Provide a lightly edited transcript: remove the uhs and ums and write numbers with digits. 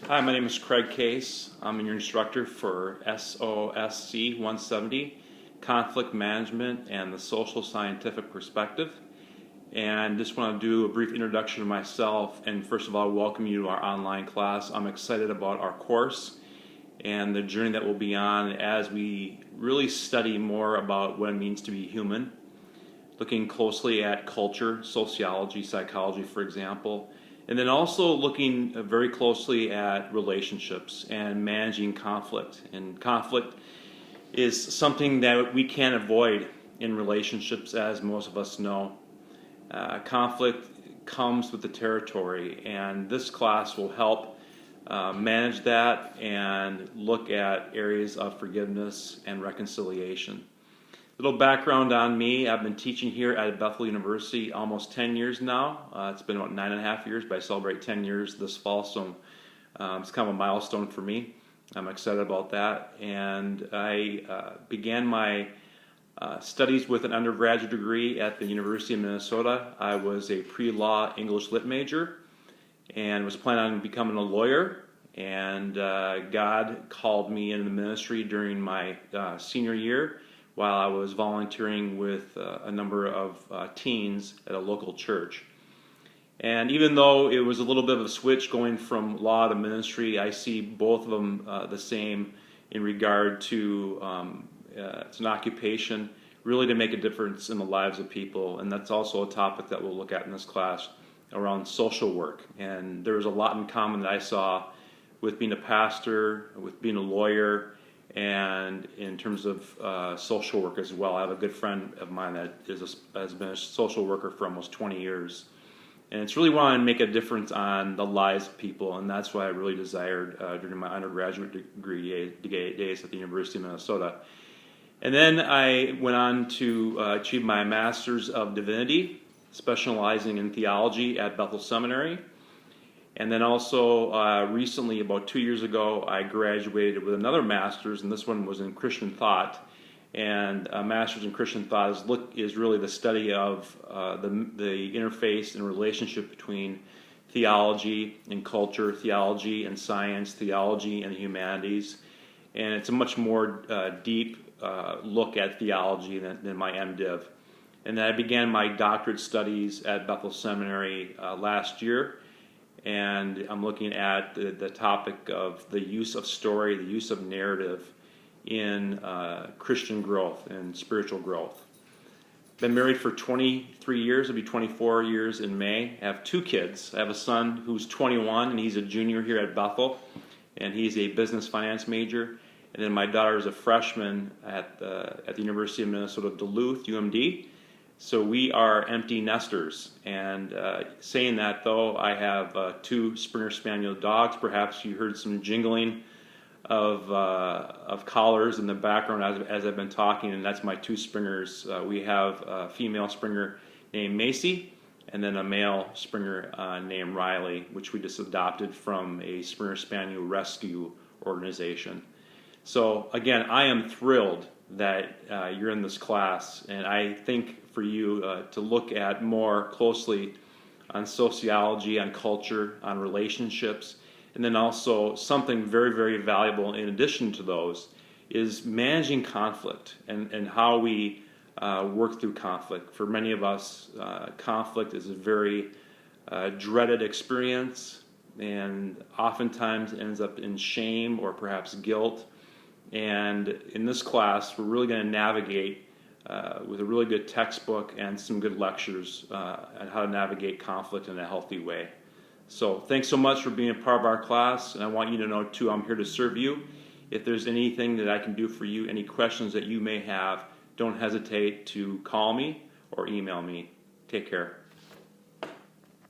Hi, my name is Craig Case. I'm your instructor for SOSC170 Conflict Management and the Social Scientific Perspective. And just want to do a brief introduction of myself and first of all welcome you to our online class. I'm excited about our course and the journey that we'll be on as we really study more about what it means to be human, looking closely at culture, sociology, psychology, for example, and then also looking very closely at relationships and managing conflict. And conflict is something that we can't avoid in relationships, as most of us know. Conflict comes with the territory, and this class will help manage that and look at areas of forgiveness and reconciliation. Little background on me: I've been teaching here at Bethel University almost 10 years now. It's been about 9.5 years, but I celebrate 10 years this fall, so it's kind of a milestone for me. I'm excited about that. And I began my studies with an undergraduate degree at the University of Minnesota. I was a pre-law English lit major and was planning on becoming a lawyer. And God called me into the ministry during my senior year, while I was volunteering with a number of teens at a local church. And even though it was a little bit of a switch going from law to ministry, I see both of them the same in regard to it's an occupation really to make a difference in the lives of people. And that's also a topic that we'll look at in this class around social work. And there's a lot in common that I saw with being a pastor, with being a lawyer, and in terms of social work as well. I have a good friend of mine that has been a social worker for almost 20 years. And it's really wanting to make a difference on the lives of people, and that's what I really desired during my undergraduate degree days at the University of Minnesota. And then I went on to achieve my Master's of Divinity, specializing in theology at Bethel Seminary. And then also recently, about 2 years ago, I graduated with another master's, and this one was in Christian thought. And a master's in Christian thought is really the study of the interface and relationship between theology and culture, theology and science, theology and the humanities. And it's a much more deep look at theology than my MDiv. And then I began my doctorate studies at Bethel Seminary last year. And I'm looking at the topic of the use of story, the use of narrative in Christian growth and spiritual growth. Been married for 23 years, it'll be 24 years in May. I have 2 kids. I have a son who's 21, and he's a junior here at Bethel, and he's a business finance major. And then my daughter is a freshman at the University of Minnesota Duluth, UMD. So we are empty nesters. And saying that, though, I have 2 Springer Spaniel dogs. Perhaps you heard some jingling of collars in the background as I've been talking, and that's my 2 Springers. We have a female Springer named Macy, and then a male Springer named Riley, which we just adopted from a Springer Spaniel rescue organization. So again, I am thrilled that you're in this class, and I think for you to look at more closely on sociology, on culture, on relationships, and then also something very, very valuable in addition to those is managing conflict and how we work through conflict. For many of us, conflict is a very dreaded experience, and oftentimes ends up in shame or perhaps guilt. And in this class, we're really going to navigate with a really good textbook and some good lectures on how to navigate conflict in a healthy way. So thanks so much for being a part of our class, and I want you to know too, I'm here to serve you. If there's anything that I can do for you, any questions that you may have, don't hesitate to call me or email me. Take care.